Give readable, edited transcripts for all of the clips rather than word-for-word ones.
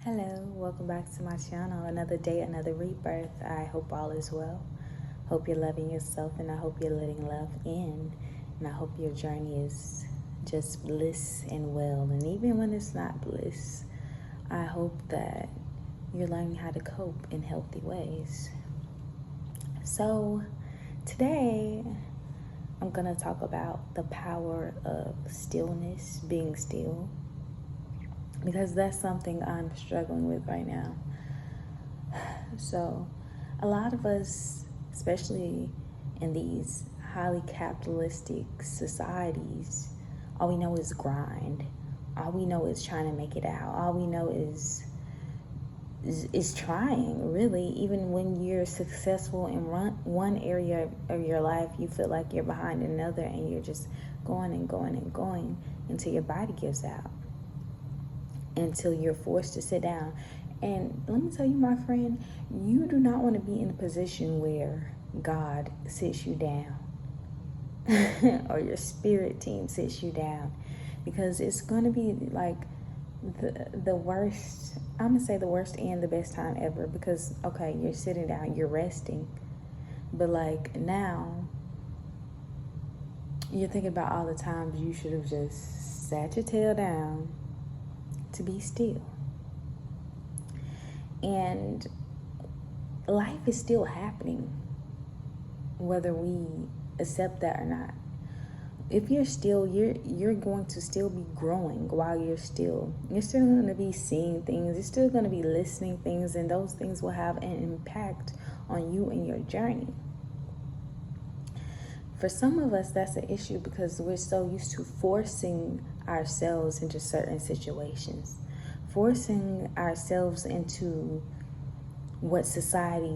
Hello, welcome back to my channel. Another day, another rebirth. I hope all is well. Hope you're loving yourself and I hope you're letting love in. And I hope your journey is just bliss and well. And even when it's not bliss, I hope that you're learning how to cope in healthy ways. So, today I'm going to talk about the power of stillness, being still, because that's something I'm struggling with right now. So, a lot of us, especially in these highly capitalistic societies, all we know is grind. All we know is trying to make it out. All we know is trying, really. Even when you're successful in one area of your life, you feel like you're behind another, and you're just going and going and going until your body gives out, until you're forced to sit down. And let me tell you, my friend, you do not want to be in a position where God sits you down or your spirit team sits you down, because it's going to be like the worst. I'm going to say the worst and the best time ever, because okay, you're sitting down, you're resting, but like now you're thinking about all the times you should have just sat your tail down to be still. And life is still happening, whether we accept that or not. If you're still, you're going to still be growing while you're still. You're still going to be seeing things. You're still going to be listening things, and those things will have an impact on you and your journey. For some of us, that's an issue because we're so used to forcing ourselves into certain situations, forcing ourselves into what society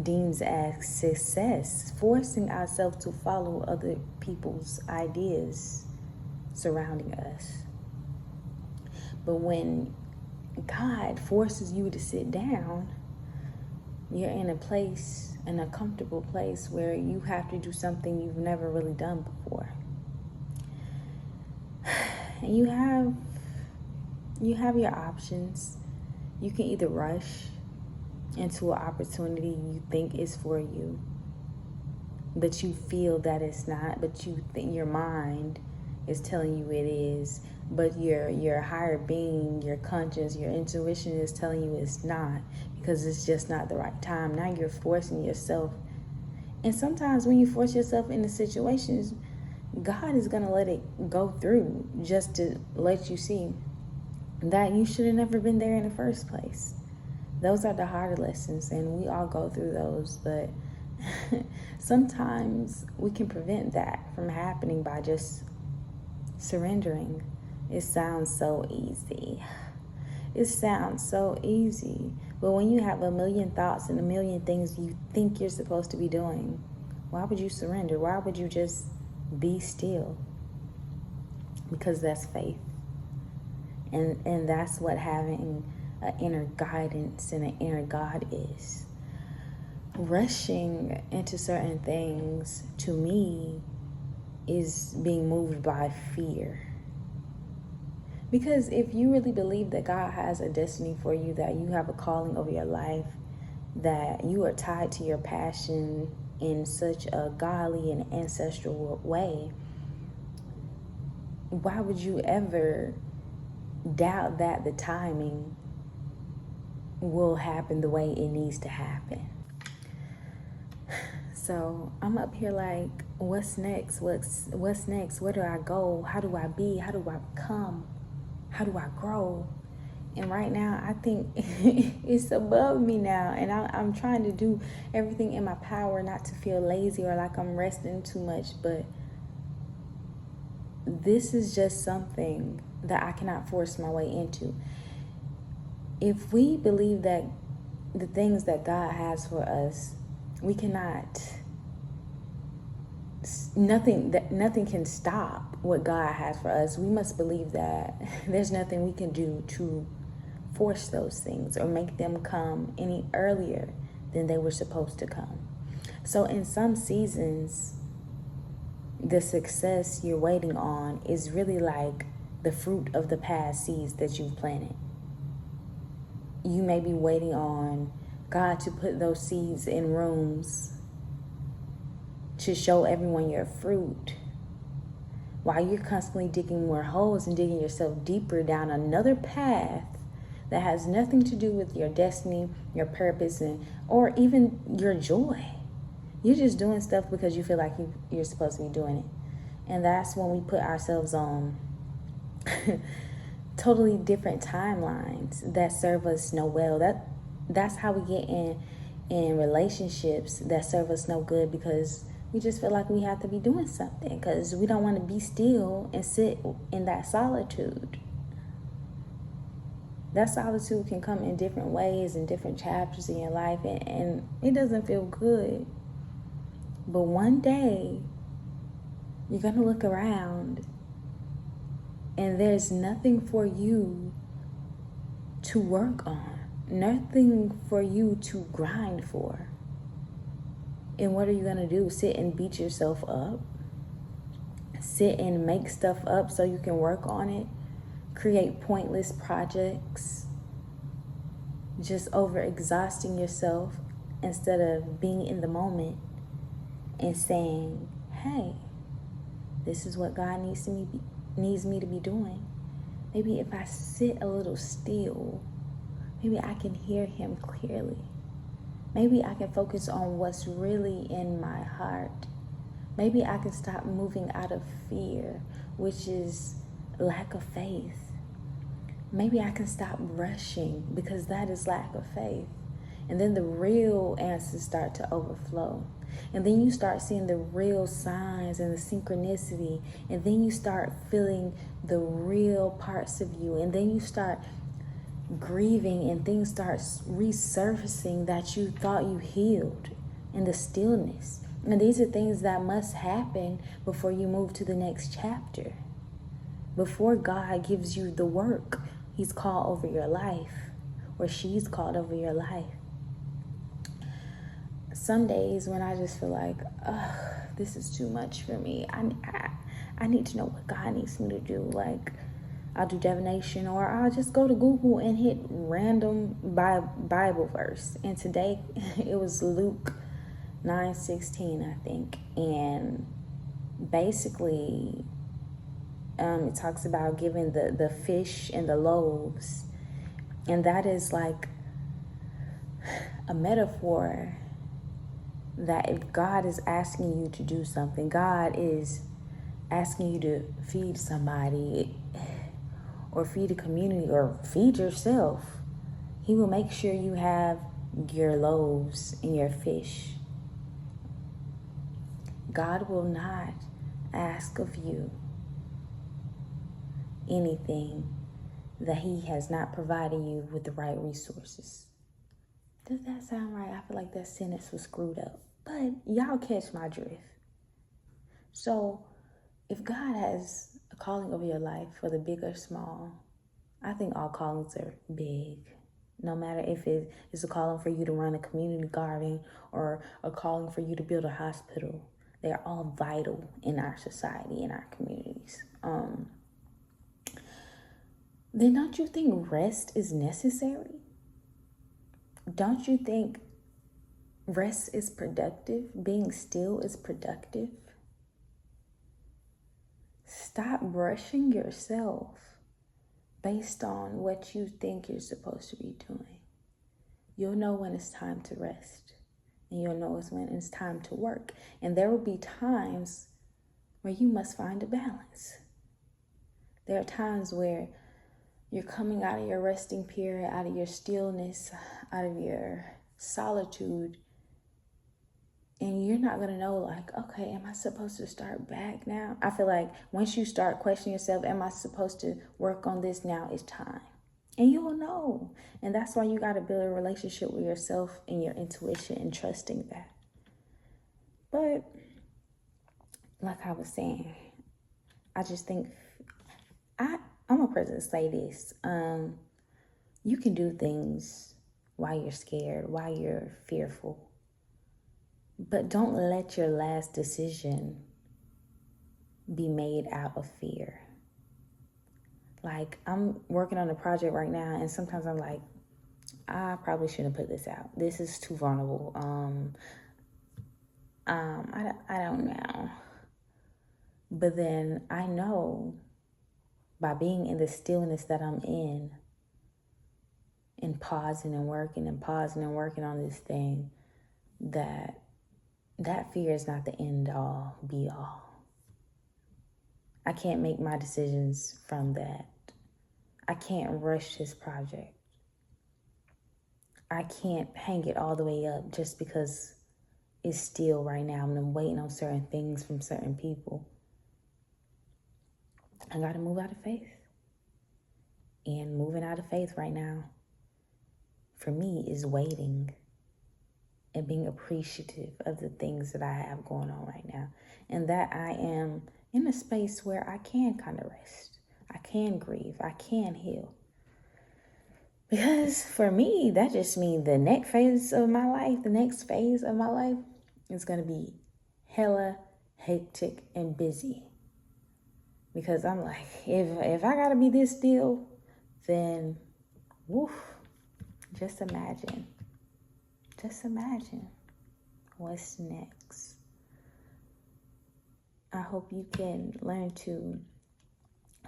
deems as success, forcing ourselves to follow other people's ideas surrounding us. But when God forces you to sit down, you're in a comfortable place where you have to do something you've never really done before. And you have your options. You can either rush into an opportunity you think is for you, but you feel that it's not, but you think your mind is telling you it is, but your higher being, your conscience, your intuition is telling you it's not, because it's just not the right time. Now you're forcing yourself. And sometimes when you force yourself into situations, God is going to let it go through just to let you see that you should have never been there in the first place. Those are the harder lessons, and we all go through those, but sometimes we can prevent that from happening by just surrendering. It sounds so easy. It sounds so easy, but when you have a million thoughts and a million things you think you're supposed to be doing, why would you surrender? Why would you just be still? Because that's faith. And that's what having an inner guidance and an inner God is. Rushing into certain things, to me, is being moved by fear. Because if you really believe that God has a destiny for you, that you have a calling over your life, that you are tied to your passion in such a godly and ancestral way, why would you ever doubt that the timing will happen the way it needs to happen? So I'm up here like, what's next? What's next? Where do I go? How do I be? How do I become? How do I grow? And right now, I think it's above me now. And I'm trying to do everything in my power not to feel lazy or like I'm resting too much. But this is just something that I cannot force my way into. If we believe that the things that God has for us, we cannot, nothing can stop what God has for us. We must believe that there's nothing we can do to force those things or make them come any earlier than they were supposed to come. So in some seasons, the success you're waiting on is really like the fruit of the past seeds that you've planted. you may be waiting on God to put those seeds in rooms to show everyone your fruit, while you're constantly digging more holes and digging yourself deeper down another path that has nothing to do with your destiny, your purpose, or even your joy. You're just doing stuff because you feel like you're supposed to be doing it. And that's when we put ourselves on totally different timelines that serve us no well. That's how we get in relationships that serve us no good, because we just feel like we have to be doing something, because we don't want to be still and sit in that solitude. That solitude can come in different ways in different chapters in your life, and it doesn't feel good. But one day, you're going to look around and there's nothing for you to work on, nothing for you to grind for. And what are you going to do? Sit and beat yourself up? Sit and make stuff up so you can work on it? Create pointless projects? Just over exhausting yourself instead of being in the moment and saying, hey, this is what God needs me to be doing. Maybe if I sit a little still, maybe I can hear him clearly. Maybe I can focus on what's really in my heart. Maybe I can stop moving out of fear, which is lack of faith. Maybe I can stop rushing, because that is lack of faith. And then the real answers start to overflow. And then you start seeing the real signs and the synchronicity. And then you start feeling the real parts of you. And then you start grieving and things start resurfacing that you thought you healed in the stillness. And these are things that must happen before you move to the next chapter. Before God gives you the work he's called over your life, or she's called over your life. Some days when I just feel like, this is too much for me. I need to know what God needs me to do. Like, I'll do divination, or I'll just go to Google and hit random Bible verse. And today it was Luke 9:16, I think. And basically, it talks about giving the fish and the loaves. And that is like a metaphor that if God is asking you to do something, God is asking you to feed somebody or feed a community or feed yourself, he will make sure you have your loaves and your fish. God will not ask of you anything that he has not provided you with the right resources. Does that sound right? I feel like that sentence was screwed up, but y'all catch my drift. So if God has a calling over your life, whether big or small, I think all callings are big. No matter if it is a calling for you to run a community garden or a calling for you to build a hospital, they're all vital in our society, in our communities. Then don't you think rest is necessary? Don't you think rest is productive? Being still is productive? Stop brushing yourself based on what you think you're supposed to be doing. You'll know when it's time to rest, and you'll know when it's time to work. And there will be times where you must find a balance. There are times where you're coming out of your resting period, out of your stillness, out of your solitude, and you're not going to know, like, okay, am I supposed to start back now? I feel like once you start questioning yourself, am I supposed to work on this now? It's time. And you will know. And that's why you got to build a relationship with yourself and your intuition and trusting that. But like I was saying, I just think I'm a person to say this. You can do things while you're scared, while you're fearful. But don't let your last decision be made out of fear. Like, I'm working on a project right now, and sometimes I'm like, I probably shouldn't put this out. This is too vulnerable. I don't know. But then I know by being in the stillness that I'm in, and pausing and working and pausing and working on this thing, that fear is not the end all be all. I can't make my decisions from that. I can't rush this project. I can't hang it all the way up just because it's still right now and I'm waiting on certain things from certain people. I gotta move out of faith. And moving out of faith right now, for me, is waiting and being appreciative of the things that I have going on right now. And that I am in a space where I can kind of rest. I can grieve. I can heal. Because for me, that just means the next phase of my life is going to be hella hectic and busy. Because I'm like, if I got to be this still, then woof, just imagine what's next. I hope you can learn to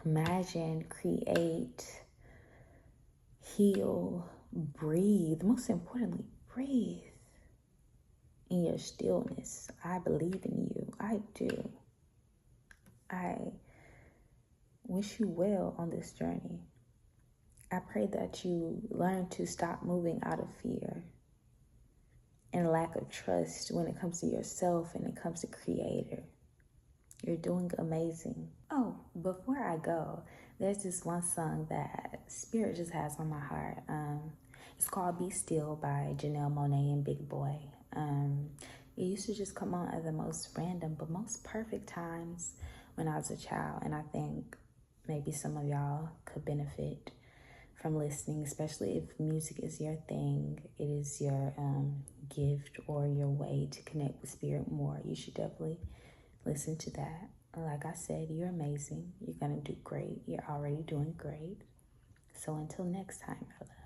imagine, create, heal, breathe. Most importantly, breathe in your stillness. I believe in you. I do. I wish you well on this journey. I pray that you learn to stop moving out of fear and lack of trust when it comes to yourself and it comes to Creator. You're doing amazing. Oh, before I go, there's this one song that Spirit just has on my heart. It's called Be Still by Janelle Monáe and Big Boy. It used to just come on at the most random but most perfect times when I was a child. And I think maybe some of y'all could benefit from listening, especially if music is your thing, it is your gift or your way to connect with Spirit more. You should definitely listen to that. Like I said, you're amazing. You're going to do great. You're already doing great. So until next time, my love.